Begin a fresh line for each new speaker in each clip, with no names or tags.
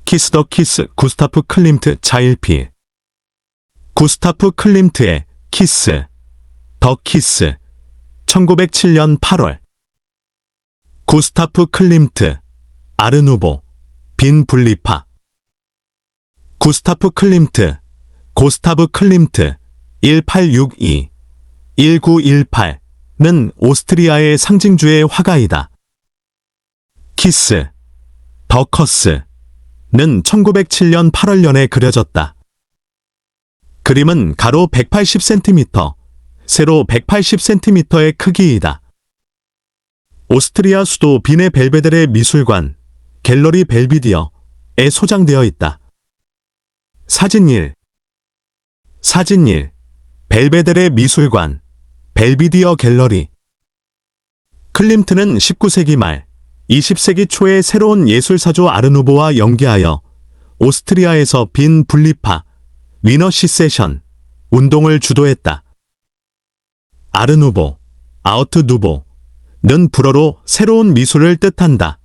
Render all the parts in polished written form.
키스 더 키스 구스타프 클림트 자일필. 구스타프 클림트의 키스 더 키스 1907년 8월. 구스타프 클림트 아르누보 빈 분리파. 구스타프 클림트 고스타브 클림트 1862-1918는 오스트리아의 상징주의 화가이다. 키스 더 커스는 1907년 8월년에 그려졌다. 그림은 가로 180cm, 세로 180cm의 크기이다. 오스트리아 수도 빈의 벨베데레 미술관, 갤러리 벨비디어에 소장되어 있다. 사진 1. 벨베데레 미술관, 벨비디어 갤러리. 클림트는 19세기 말, 20세기 초에 새로운 예술사조 아르누보와 연계하여 오스트리아에서 빈 분리파, 위너 시세션 운동을 주도했다. 아르누보, 아우트 누보는 불어로 새로운 미술을 뜻한다.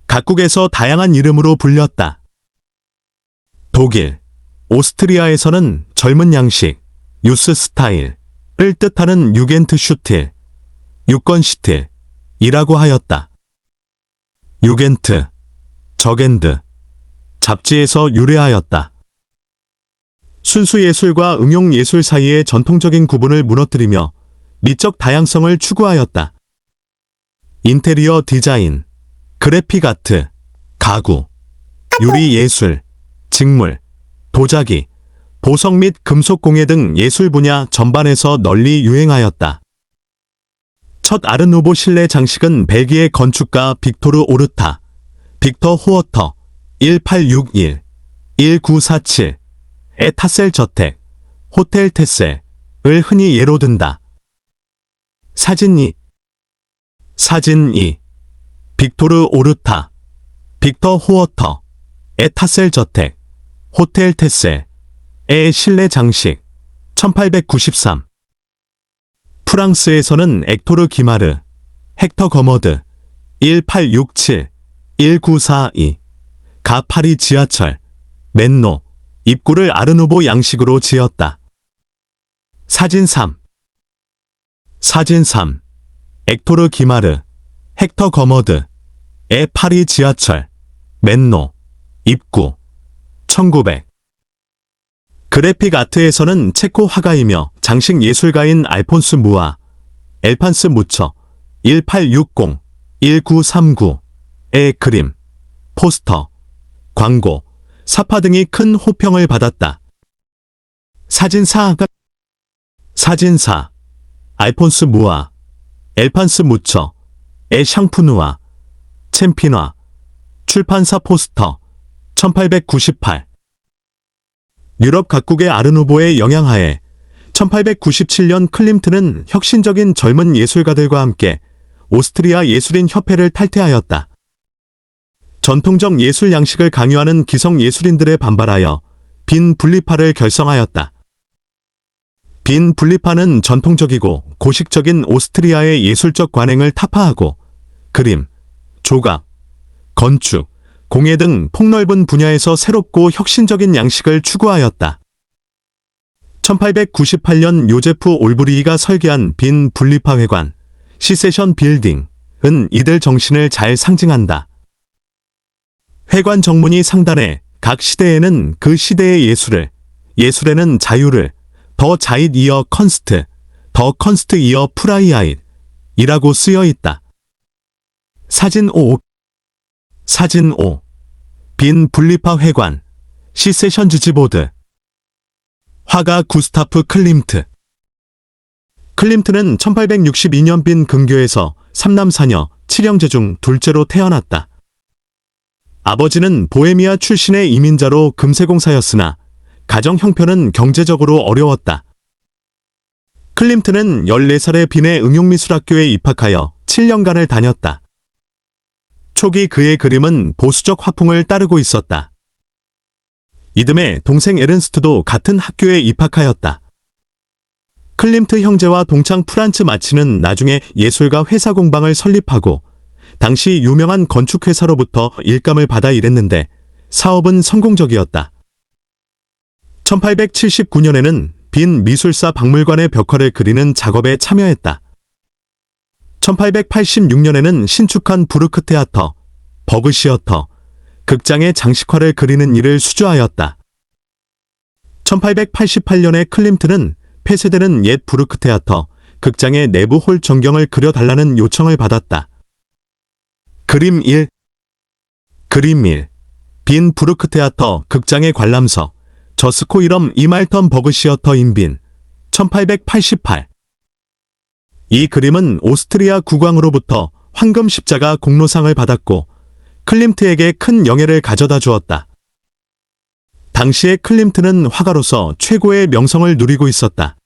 각국에서 다양한 이름으로 불렸다. 독일, 오스트리아에서는 젊은 양식, 유스 스타일을 뜻하는 유겐트 슈틸, 유건 시틸이라고 하였다. 유겐트, 저겐드, 잡지에서 유래하였다. 순수 예술과 응용 예술 사이의 전통적인 구분을 무너뜨리며 미적 다양성을 추구하였다. 인테리어 디자인, 그래픽 아트, 가구, 유리 예술, 직물, 도자기, 보석 및 금속 공예 등 예술 분야 전반에서 널리 유행하였다. 첫 아르누보 실내 장식은 벨기에 건축가 빅토르 오르타, 빅터 호어터 1861-1947의 타셀 저택, 호텔 테셀을 흔히 예로 든다. 사진 2. 빅토르 오르타, 빅터 호어터의 타셀 저택, 호텔 테셀의 실내 장식 1893. 프랑스에서는 액토르 기마르, 헥터 거머드 1867-1942가 파리 지하철, 맨노, 입구를 아르누보 양식으로 지었다. 사진 3. 액토르 기마르, 헥터 거머드의 파리 지하철, 맨노, 입구 1900. 그래픽 아트에서는 체코 화가이며 장식 예술가인 알폰스 무아, 엘판스 무처 1860-1939의 그림, 포스터, 광고, 사파 등이 큰 호평을 받았다. 사진 4. 알폰스 무아, 엘판스 무처의 샹푸누아, 챔피누아, 출판사 포스터 1898. 유럽 각국의 아르누보의 영향하에 1897년 클림트는 혁신적인 젊은 예술가들과 함께 오스트리아 예술인 협회를 탈퇴하였다. 전통적 예술 양식을 강요하는 기성 예술인들에 반발하여 빈 분리파를 결성하였다. 빈 분리파는 전통적이고 고식적인 오스트리아의 예술적 관행을 타파하고 그림, 조각, 건축, 공예 등 폭넓은 분야에서 새롭고 혁신적인 양식을 추구하였다. 1898년 요제프 올브리히가 설계한 빈 분리파 회관, 시세션 빌딩은 이들 정신을 잘 상징한다. 회관 정문이 상단에 각 시대에는 그 시대의 예술을, 예술에는 자유를, 더 자잇 이어 컨스트, 더 컨스트 이어 프라이아잇 이라고 쓰여 있다. 사진 5. 빈 분리파 회관, 시세션 주지보드. 화가 구스타프 클림트. 클림트는 1862년 빈 근교에서 3남 4녀 7형제 중 둘째로 태어났다. 아버지는 보헤미아 출신의 이민자로 금세공사였으나 가정 형편은 경제적으로 어려웠다. 클림트는 14살에 빈의 응용미술학교에 입학하여 7년간을 다녔다. 초기 그의 그림은 보수적 화풍을 따르고 있었다. 이듬해 동생 에른스트도 같은 학교에 입학하였다. 클림트 형제와 동창 프란츠 마치는 나중에 예술가 회사 공방을 설립하고 당시 유명한 건축회사로부터 일감을 받아 일했는데 사업은 성공적이었다. 1879년에는 빈 미술사 박물관의 벽화를 그리는 작업에 참여했다. 1886년에는 신축한 부르크 테아터, 버그 시어터, 극장의 장식화를 그리는 일을 수주하였다. 1888년에 클림트는 폐쇄되는 옛 부르크 테아터, 극장의 내부 홀 전경을 그려달라는 요청을 받았다. 그림 1. 그림 1. 빈 부르크 테아터 극장의 관람석, 저스코 이럼 이말턴 버그 시어터 인빈, 1888. 이 그림은 오스트리아 국왕으로부터 황금 십자가 공로상을 받았고 클림트에게 큰 영예를 가져다 주었다. 당시의 클림트는 화가로서 최고의 명성을 누리고 있었다.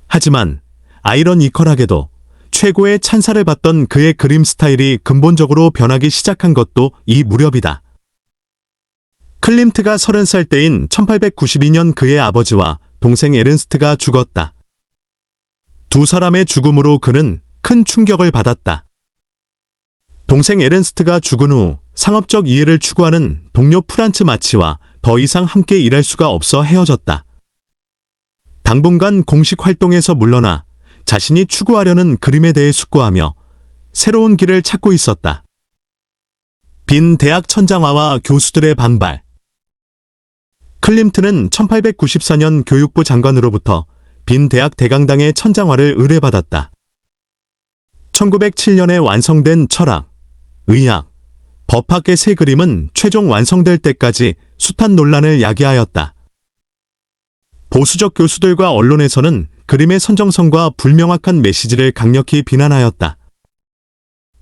하지만 아이러니컬하게도 최고의 찬사를 받던 그의 그림 스타일이 근본적으로 변하기 시작한 것도 이 무렵이다. 클림트가 30살 때인 1892년 그의 아버지와 동생 에른스트가 죽었다. 두 사람의 죽음으로 그는 큰 충격을 받았다. 동생 에른스트가 죽은 후 상업적 이해를 추구하는 동료 프란츠 마치와 더 이상 함께 일할 수가 없어 헤어졌다. 당분간 공식 활동에서 물러나 자신이 추구하려는 그림에 대해 숙고하며 새로운 길을 찾고 있었다. 빈 대학 천장화와 교수들의 반발. 클림트는 1894년 교육부 장관으로부터 빈 대학 대강당의 천장화를 의뢰받았다. 1907년에 완성된 철학, 의학, 법학의 세 그림은 최종 완성될 때까지 숱한 논란을 야기하였다. 보수적 교수들과 언론에서는 그림의 선정성과 불명확한 메시지를 강력히 비난하였다.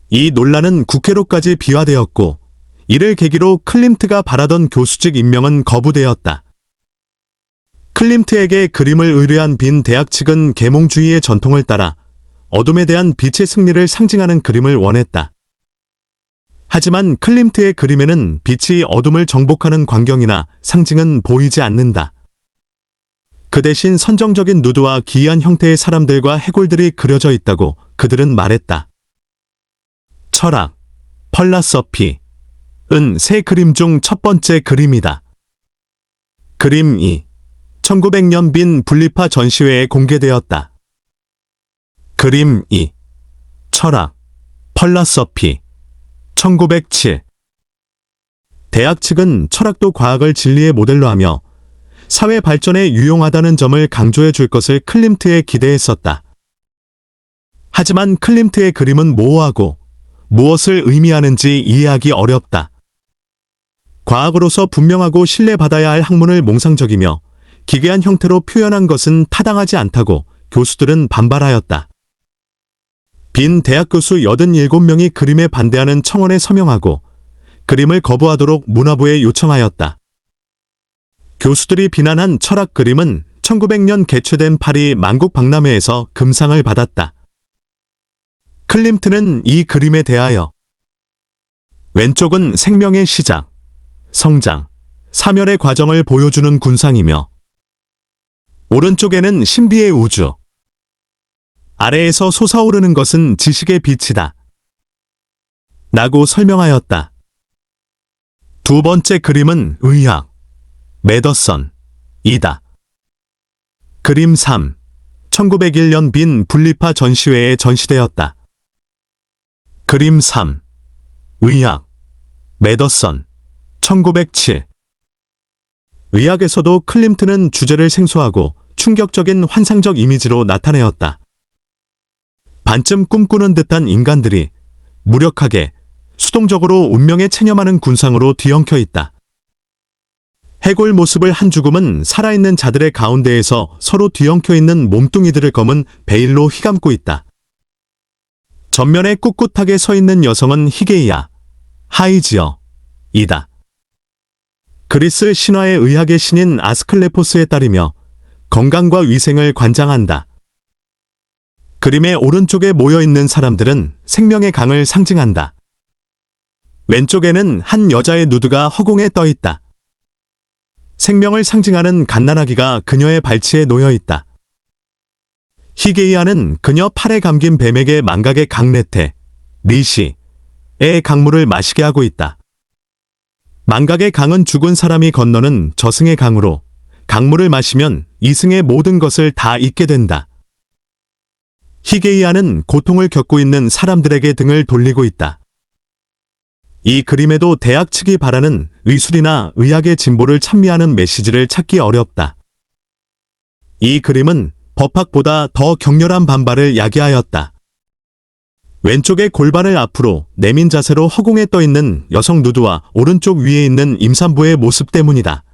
이 논란은 국회로까지 비화되었고 이를 계기로 클림트가 바라던 교수직 임명은 거부되었다. 클림트에게 그림을 의뢰한 빈 대학 측은 계몽주의의 전통을 따라 어둠에 대한 빛의 승리를 상징하는 그림을 원했다. 하지만 클림트의 그림에는 빛이 어둠을 정복하는 광경이나 상징은 보이지 않는다. 그 대신 선정적인 누드와 기이한 형태의 사람들과 해골들이 그려져 있다고 그들은 말했다. 철학, 펄라서피은 세 그림 중 첫 번째 그림이다. 그림 2. 1900년 빈 분리파 전시회에 공개되었다. 그림 2. 철학, 펄라서피, 1907. 대학 측은 철학도 과학을 진리의 모델로 하며 사회 발전에 유용하다는 점을 강조해 줄 것을 클림트에 기대했었다. 하지만 클림트의 그림은 모호하고 무엇을 의미하는지 이해하기 어렵다. 과학으로서 분명하고 신뢰받아야 할 학문을 몽상적이며 기괴한 형태로 표현한 것은 타당하지 않다고 교수들은 반발하였다. 빈 대학 교수 87명이 그림에 반대하는 청원에 서명하고 그림을 거부하도록 문화부에 요청하였다. 교수들이 비난한 철학 그림은 1900년 개최된 파리 만국 박람회에서 금상을 받았다. 클림트는 이 그림에 대하여 왼쪽은 생명의 시작, 성장, 사멸의 과정을 보여주는 군상이며 오른쪽에는 신비의 우주, 아래에서 솟아오르는 것은 지식의 빛이다 라고 설명하였다. 두 번째 그림은 의학, 메더선이다. 그림 3. 1901년 빈 분리파 전시회에 전시되었다. 그림 3. 의학, 메더선, 1907. 의학에서도 클림트는 주제를 생소하고 충격적인 환상적 이미지로 나타내었다. 반쯤 꿈꾸는 듯한 인간들이 무력하게, 수동적으로 운명에 체념하는 군상으로 뒤엉켜 있다. 해골 모습을 한 죽음은 살아있는 자들의 가운데에서 서로 뒤엉켜 있는 몸뚱이들을 검은 베일로 휘감고 있다. 전면에 꿋꿋하게 서 있는 여성은 히게이아, 하이지어이다. 그리스 신화의 의학의 신인 아스클레포스에 따르며 건강과 위생을 관장한다. 그림의 오른쪽에 모여있는 사람들은 생명의 강을 상징한다. 왼쪽에는 한 여자의 누드가 허공에 떠 있다. 생명을 상징하는 갓난아기가 그녀의 발치에 놓여 있다. 히게이아는 그녀 팔에 감긴 뱀에게 망각의 강레테, 리시의 강물을 마시게 하고 있다. 망각의 강은 죽은 사람이 건너는 저승의 강으로 강물을 마시면 이승의 모든 것을 다 잊게 된다. 히게이아는 고통을 겪고 있는 사람들에게 등을 돌리고 있다. 이 그림에도 대학 측이 바라는 의술이나 의학의 진보를 찬미하는 메시지를 찾기 어렵다. 이 그림은 법학보다 더 격렬한 반발을 야기하였다. 왼쪽의 골반을 앞으로 내민 자세로 허공에 떠 있는 여성 누드와 오른쪽 위에 있는 임산부의 모습 때문이다.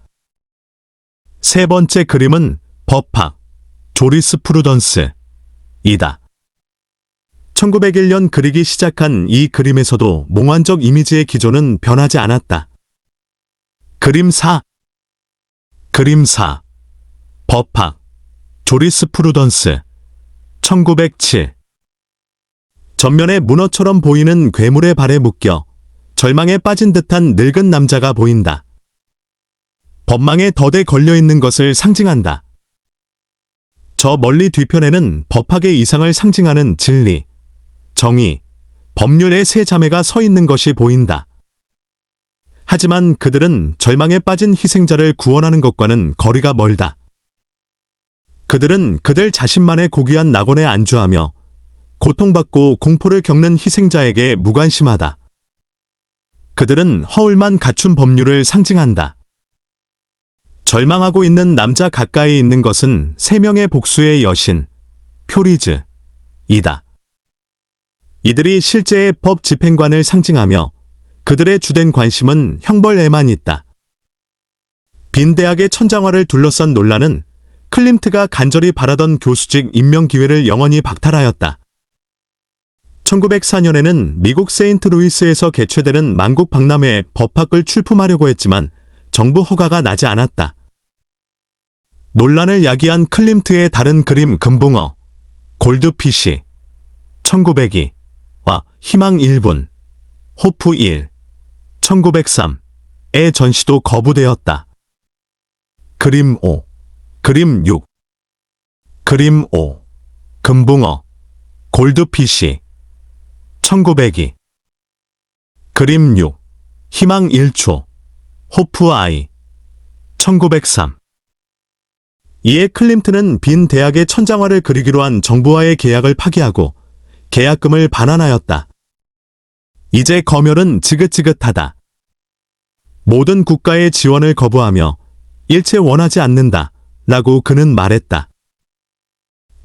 세 번째 그림은 법학, 조리스프루던스 이다. 1901년 그리기 시작한 이 그림에서도 몽환적 이미지의 기조는 변하지 않았다. 그림 4. 법학, 조리스프루던스 1907. 전면에 문어처럼 보이는 괴물의 발에 묶여 절망에 빠진 듯한 늙은 남자가 보인다. 법망에 덫에 걸려있는 것을 상징한다. 저 멀리 뒤편에는 법학의 이상을 상징하는 진리, 정의, 법률의 세 자매가 서 있는 것이 보인다. 하지만 그들은 절망에 빠진 희생자를 구원하는 것과는 거리가 멀다. 그들은 그들 자신만의 고귀한 낙원에 안주하며 고통받고 공포를 겪는 희생자에게 무관심하다. 그들은 허울만 갖춘 법률을 상징한다. 절망하고 있는 남자 가까이 있는 것은 세 명의 복수의 여신, 표리즈이다. 이들이 실제의 법 집행관을 상징하며 그들의 주된 관심은 형벌에만 있다. 빈 대학의 천장화를 둘러싼 논란은 클림트가 간절히 바라던 교수직 임명 기회를 영원히 박탈하였다. 1904년에는 미국 세인트루이스에서 개최되는 만국 박람회에 법학을 출품하려고 했지만 정부 허가가 나지 않았다. 논란을 야기한 클림트의 다른 그림 금붕어, 골드피시, 1902와 희망 1분, 호프 1, 1903의 전시도 거부되었다. 그림 5, 그림 6, 그림 5, 금붕어, 골드피시, 1902 그림 6, 희망 1초, 호프 아이, 1903 이에 클림트는 빈 대학의 천장화를 그리기로 한 정부와의 계약을 파기하고 계약금을 반환하였다. 이제 검열은 지긋지긋하다. 모든 국가의 지원을 거부하며 일체 원하지 않는다 라고 그는 말했다.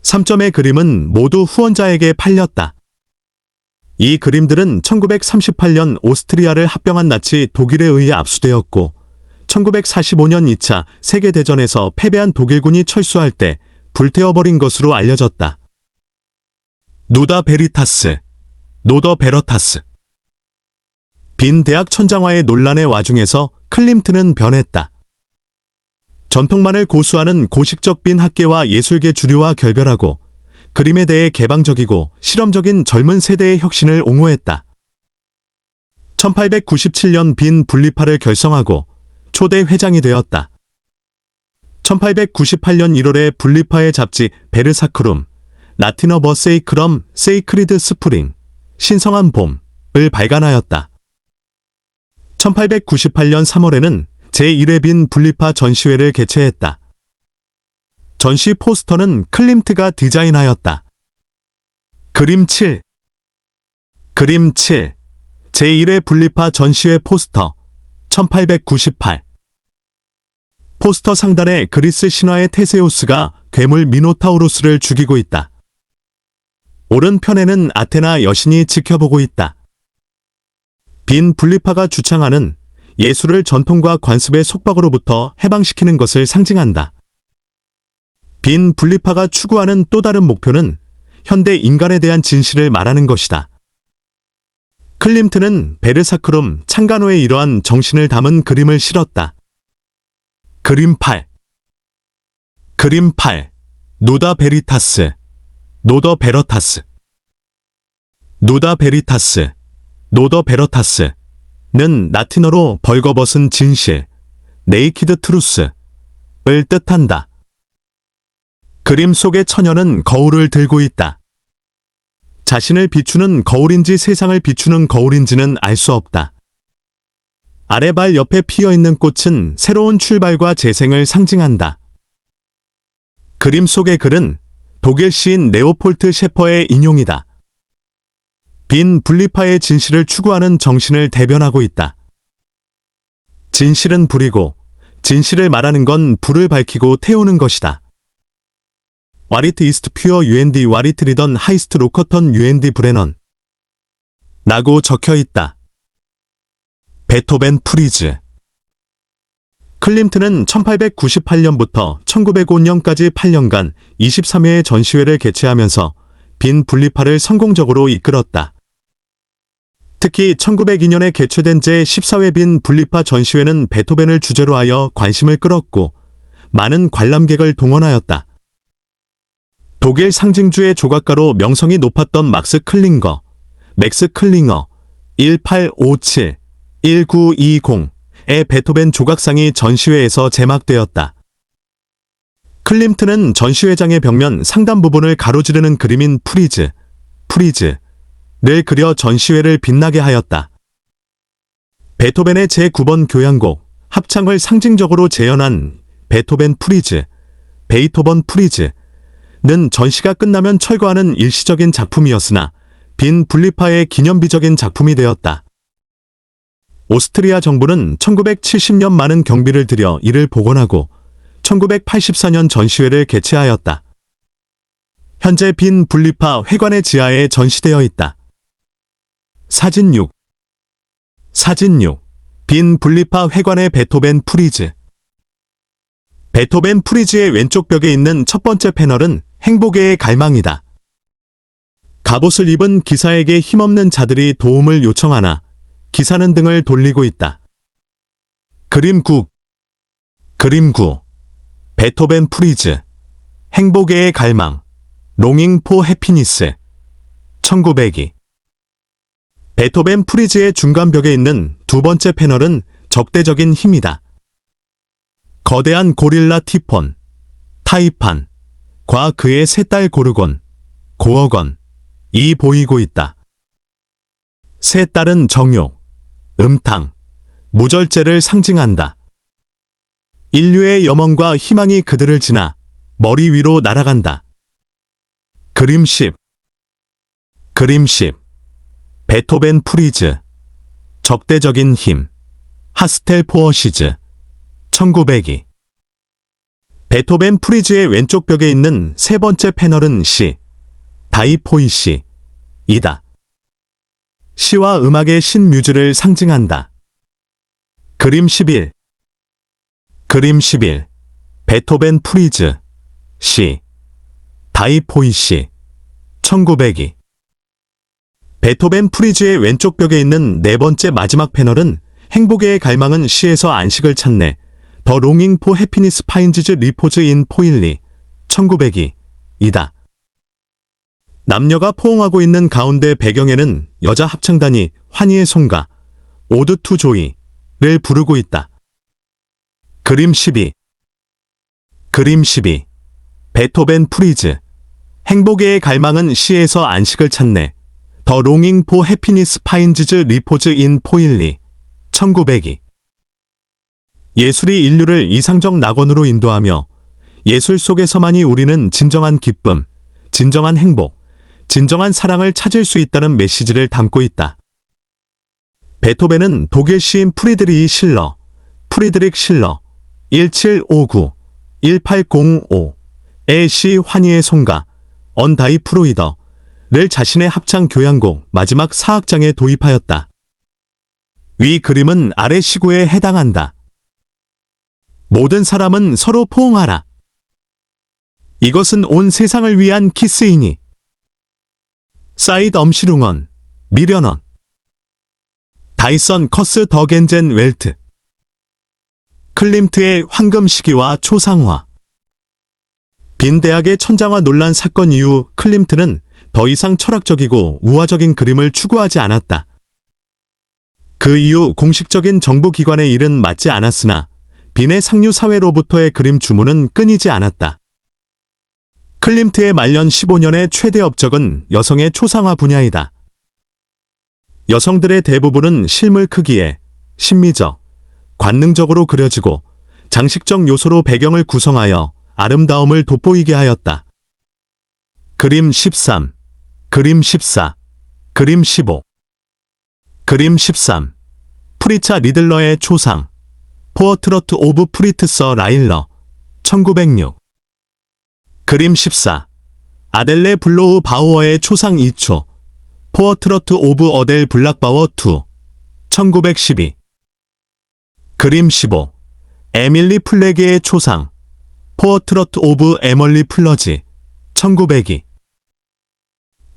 3점의 그림은 모두 후원자에게 팔렸다. 이 그림들은 1938년 오스트리아를 합병한 나치 독일에 의해 압수되었고 1945년 2차 세계대전에서 패배한 독일군이 철수할 때 불태워버린 것으로 알려졌다. 누다 베리타스, 노더 베러타스. 빈 대학 천장화의 논란의 와중에서 클림트는 변했다. 전통만을 고수하는 고식적 빈 학계와 예술계 주류와 결별하고 그림에 대해 개방적이고 실험적인 젊은 세대의 혁신을 옹호했다. 1897년 빈 분리파를 결성하고 초대 회장이 되었다. 1898년 1월에 분리파의 잡지 베르사크룸, 라틴어 버 세이크럼, 세이크리드 스프링, 신성한 봄을 발간하였다. 1898년 3월에는 제1회 빈 분리파 전시회를 개최했다. 전시 포스터는 클림트가 디자인하였다. 그림 7 제1회 분리파 전시회 포스터 1898 포스터 상단에 그리스 신화의 테세우스가 괴물 미노타우루스를 죽이고 있다. 오른편에는 아테나 여신이 지켜보고 있다. 빈 분리파가 주창하는 예술을 전통과 관습의 속박으로부터 해방시키는 것을 상징한다. 빈 분리파가 추구하는 또 다른 목표는 현대 인간에 대한 진실을 말하는 것이다. 클림트는 베르사크룸 창간호에 이러한 정신을 담은 그림을 실었다. 그림 8 누다 베리타스, 노더 베러타스. 누다 베리타스, 노더 베러타스는 라틴어로 벌거벗은 진실, 네이키드 트루스를 뜻한다. 그림 속의 처녀는 거울을 들고 있다. 자신을 비추는 거울인지 세상을 비추는 거울인지는 알 수 없다. 아래발 옆에 피어있는 꽃은 새로운 출발과 재생을 상징한다. 그림 속의 글은 독일 시인 레오폴트 셰퍼의 인용이다. 빈 분리파의 진실을 추구하는 정신을 대변하고 있다. 진실은 불이고 진실을 말하는 건 불을 밝히고 태우는 것이다. 와리트 이스트 퓨어 UND 와리트 리던 하이스트 로커턴 UND 브레넌 라고 적혀 있다. 베토벤 프리즈. 클림트는 1898년부터 1905년까지 8년간 23회의 전시회를 개최하면서 빈 분리파를 성공적으로 이끌었다. 특히 1902년에 개최된 제14회 빈 분리파 전시회는 베토벤을 주제로 하여 관심을 끌었고 많은 관람객을 동원하였다. 독일 상징주의 조각가로 명성이 높았던 막스 클링거, 맥스 클링어 1857-1920의 베토벤 조각상이 전시회에서 제막되었다. 클림트는 전시회장의 벽면 상단 부분을 가로지르는 그림인 프리즈를 그려 전시회를 빛나게 하였다. 베토벤의 제9번 교향곡 합창을 상징적으로 재현한 베토벤 프리즈, 베이토번 프리즈는 전시가 끝나면 철거하는 일시적인 작품이었으나 빈 분리파의 기념비적인 작품이 되었다. 오스트리아 정부는 1970년 많은 경비를 들여 이를 복원하고 1984년 전시회를 개최하였다. 현재 빈 분리파 회관의 지하에 전시되어 있다. 사진 6. 빈 분리파 회관의 베토벤 프리즈. 베토벤 프리즈의 왼쪽 벽에 있는 첫 번째 패널은 행복의 갈망이다. 갑옷을 입은 기사에게 힘없는 자들이 도움을 요청하나 기사는 등을 돌리고 있다. 그림 9. 베토벤 프리즈. 행복의 갈망. 롱잉 포 해피니스. 1902. 베토벤 프리즈의 중간 벽에 있는 두 번째 패널은 적대적인 힘이다. 거대한 고릴라 티폰, 타이판과 그의 세 딸 고르곤, 고어건이 보이고 있다. 세 딸은 정욕, 음탕, 무절제를 상징한다. 인류의 염원과 희망이 그들을 지나 머리 위로 날아간다. 그림 10. 베토벤 프리즈. 적대적인 힘. 하스텔 포어시즈. 1902. 베토벤 프리즈의 왼쪽 벽에 있는 세 번째 패널은 시, 다이포이시, 이다. 시와 음악의 신뮤즈를 상징한다. 그림 11. 베토벤 프리즈. 시, 다이포이시. 1902. 베토벤 프리즈의 왼쪽 벽에 있는 네 번째 마지막 패널은 행복의 갈망은 시에서 안식을 찾네. 더 롱잉 포 해피니스 파인즈즈 리포즈 인 포일리. 1902. 이다. 남녀가 포옹하고 있는 가운데 배경에는 여자 합창단이 환희의 송가, 오드 투 조이를 부르고 있다. 그림 12. 베토벤 프리즈. 행복의 갈망은 시에서 안식을 찾네. 더 롱잉 포 해피니스 파인즈즈 리포즈 인 포일리. 1902. 예술이 인류를 이상적 낙원으로 인도하며 예술 속에서만이 우리는 진정한 기쁨, 진정한 행복, 진정한 사랑을 찾을 수 있다는 메시지를 담고 있다. 베토벤은 독일 시인 프리드리히 실러, 1759-1805의 시 환희의 송가, 언 다이 프로이더를 자신의 합창 교향곡 마지막 4악장에 도입하였다. 위 그림은 아래 시구에 해당한다. 모든 사람은 서로 포옹하라. 이것은 온 세상을 위한 키스이니. 사이드 엄시룽언, 미련언. 다이선 커스 더겐젠 웰트. 클림트의 황금 시기와 초상화. 빈 대학의 천장화 논란 사건 이후 클림트는 더 이상 철학적이고 우화적인 그림을 추구하지 않았다. 그 이후 공식적인 정부기관의 일은 맞지 않았으나 빈의 상류사회로부터의 그림 주문은 끊이지 않았다. 클림트의 말년 15년의 최대 업적은 여성의 초상화 분야이다. 여성들의 대부분은 실물 크기에 심미적, 관능적으로 그려지고 장식적 요소로 배경을 구성하여 아름다움을 돋보이게 하였다. 그림 13, 그림 14, 그림 15. 그림 13. 프리차 리들러의 초상. 포어트러트 오브 프리트서 라일러. 1906. 그림 14. 아델레 블로우 바우어의 초상 2초. 포어트러트 오브 어델 블락바워 2. 1912. 그림 15. 에밀리 플래게의 초상. 포어트러트 오브 에멀리 플러지. 1902.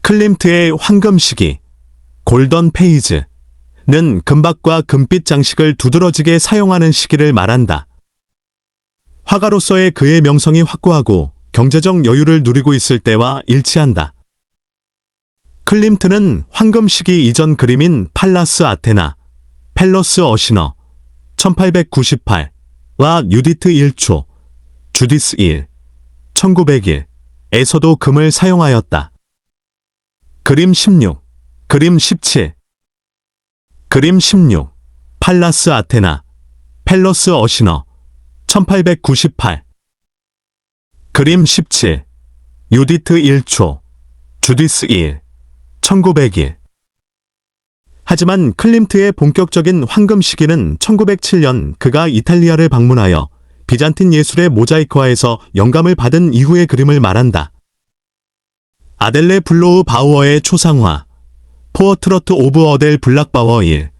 클림트의 황금 시기. 골던 페이즈는 금박과 금빛 장식을 두드러지게 사용하는 시기를 말한다. 화가로서의 그의 명성이 확고하고 경제적 여유를 누리고 있을 때와 일치한다. 클림트는 황금 시기 이전 그림인 팔라스 아테나, 팰러스 어시너, 1898와 유디트 1초, 주디스 1, 1901에서도 금을 사용하였다. 그림 16, 그림 17. 그림 16. 팔라스 아테나, 팰러스 어시너, 1898. 그림 17. 유디트 1초, 주디스 1, 1901. 하지만 클림트의 본격적인 황금 시기는 1907년 그가 이탈리아를 방문하여 비잔틴 예술의 모자이크화에서 영감을 받은 이후의 그림을 말한다. 아델레 블로우 바우어의 초상화, 포어트러트 오브 어델 블락바워 1,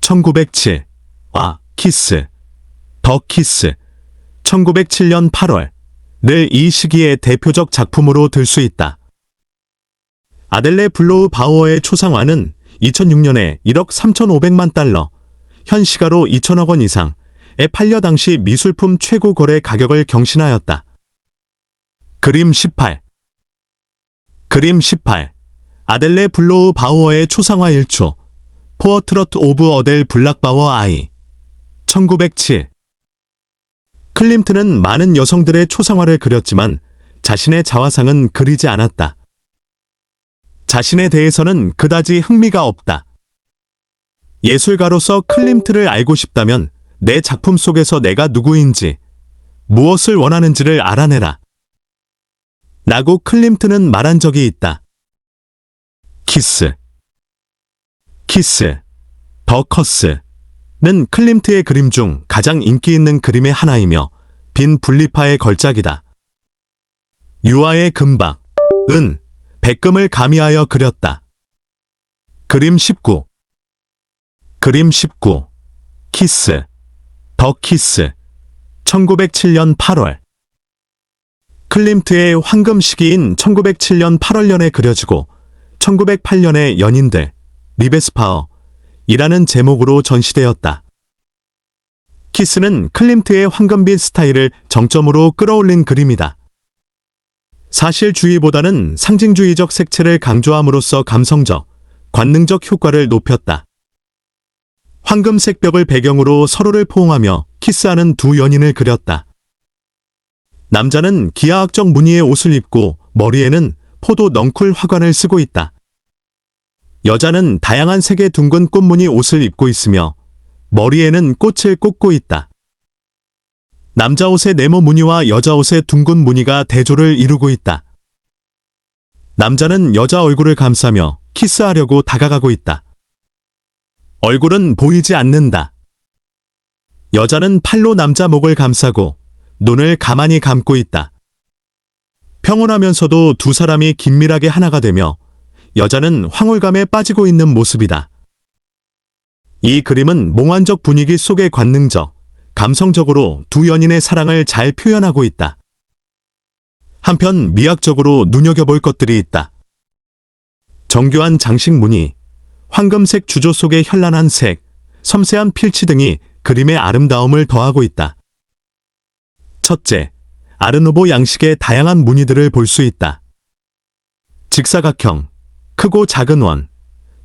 1907와 키스, 더 키스, 1907년 8월,를 이 시기의 대표적 작품으로 들 수 있다. 아델레 블로우 바우어의 초상화는 2006년에 1억 3,500만 달러, 현 시가로 2천억 원 이상에 팔려 당시 미술품 최고 거래 가격을 경신하였다. 그림 18. 그림 18. 아델레 블로우 바우어의 초상화 1초. 포어트러트 오브 어델 블락바워 아이. 1907. 클림트는 많은 여성들의 초상화를 그렸지만 자신의 자화상은 그리지 않았다. 자신에 대해서는 그다지 흥미가 없다. 예술가로서 클림트를 알고 싶다면 내 작품 속에서 내가 누구인지, 무엇을 원하는지를 알아내라. 라고 클림트는 말한 적이 있다. 키스. 키스, 더 커스는 클림트의 그림 중 가장 인기 있는 그림의 하나이며 빈 분리파의 걸작이다. 유아의 금박은 백금을 가미하여 그렸다. 그림 19. 그림 19. 키스, 더 키스, 1907년 8월. 클림트의 황금 시기인 1907년 8월년에 그려지고 1908년에 연인들, 리베스파어이라는 제목으로 전시되었다. 키스는 클림트의 황금빛 스타일을 정점으로 끌어올린 그림이다. 사실주의보다는 상징주의적 색채를 강조함으로써 감성적, 관능적 효과를 높였다. 황금색 벽을 배경으로 서로를 포옹하며 키스하는 두 연인을 그렸다. 남자는 기하학적 무늬의 옷을 입고 머리에는 포도 넝쿨 화관을 쓰고 있다. 여자는 다양한 색의 둥근 꽃무늬 옷을 입고 있으며 머리에는 꽃을 꽂고 있다. 남자 옷의 네모 무늬와 여자 옷의 둥근 무늬가 대조를 이루고 있다. 남자는 여자 얼굴을 감싸며 키스하려고 다가가고 있다. 얼굴은 보이지 않는다. 여자는 팔로 남자 목을 감싸고 눈을 가만히 감고 있다. 평온하면서도 두 사람이 긴밀하게 하나가 되며 여자는 황홀감에 빠지고 있는 모습이다. 이 그림은 몽환적 분위기 속의 관능적, 감성적으로 두 연인의 사랑을 잘 표현하고 있다. 한편 미학적으로 눈여겨볼 것들이 있다. 정교한 장식 무늬, 황금색 주조 속의 현란한 색, 섬세한 필치 등이 그림의 아름다움을 더하고 있다. 첫째, 아르누보 양식의 다양한 무늬들을 볼 수 있다. 직사각형, 크고 작은 원,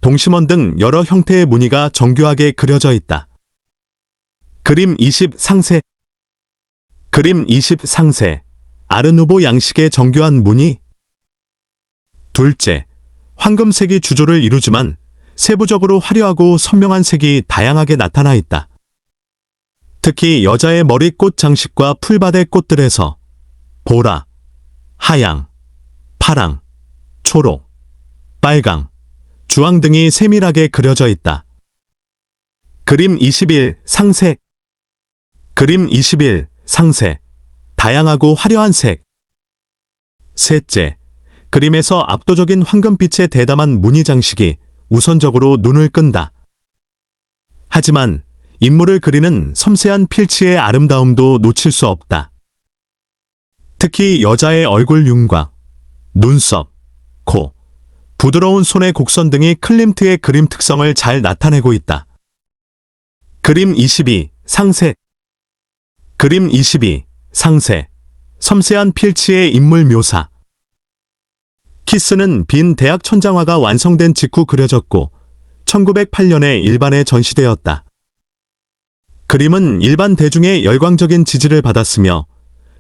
동심원 등 여러 형태의 무늬가 정교하게 그려져 있다. 그림 20 상세. 그림 20 상세. 아르누보 양식의 정교한 무늬. 둘째, 황금색이 주조를 이루지만 세부적으로 화려하고 선명한 색이 다양하게 나타나 있다. 특히 여자의 머리꽃 장식과 풀밭의 꽃들에서 보라, 하양, 파랑, 초록, 빨강, 주황 등이 세밀하게 그려져 있다. 그림 21 상색. 그림 21 상색. 다양하고 화려한 색. 셋째, 그림에서 압도적인 황금빛의 대담한 무늬 장식이 우선적으로 눈을 끈다. 하지만 인물을 그리는 섬세한 필치의 아름다움도 놓칠 수 없다. 특히 여자의 얼굴 윤곽, 눈썹, 코, 부드러운 손의 곡선 등이 클림트의 그림 특성을 잘 나타내고 있다. 그림 22 상색. 그림 22 상색. 섬세한 필치의 인물 묘사. 키스는 빈 대학 천장화가 완성된 직후 그려졌고 1908년에 일반에 전시되었다. 그림은 일반 대중의 열광적인 지지를 받았으며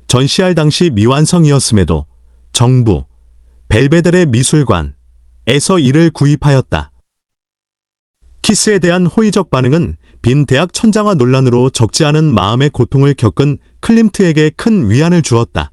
전시할 당시 미완성이었음에도 정부, 벨베데레 미술관에서 이를 구입하였다. 키스에 대한 호의적 반응은 빈 대학 천장화 논란으로 적지 않은 마음의 고통을 겪은 클림트에게 큰 위안을 주었다.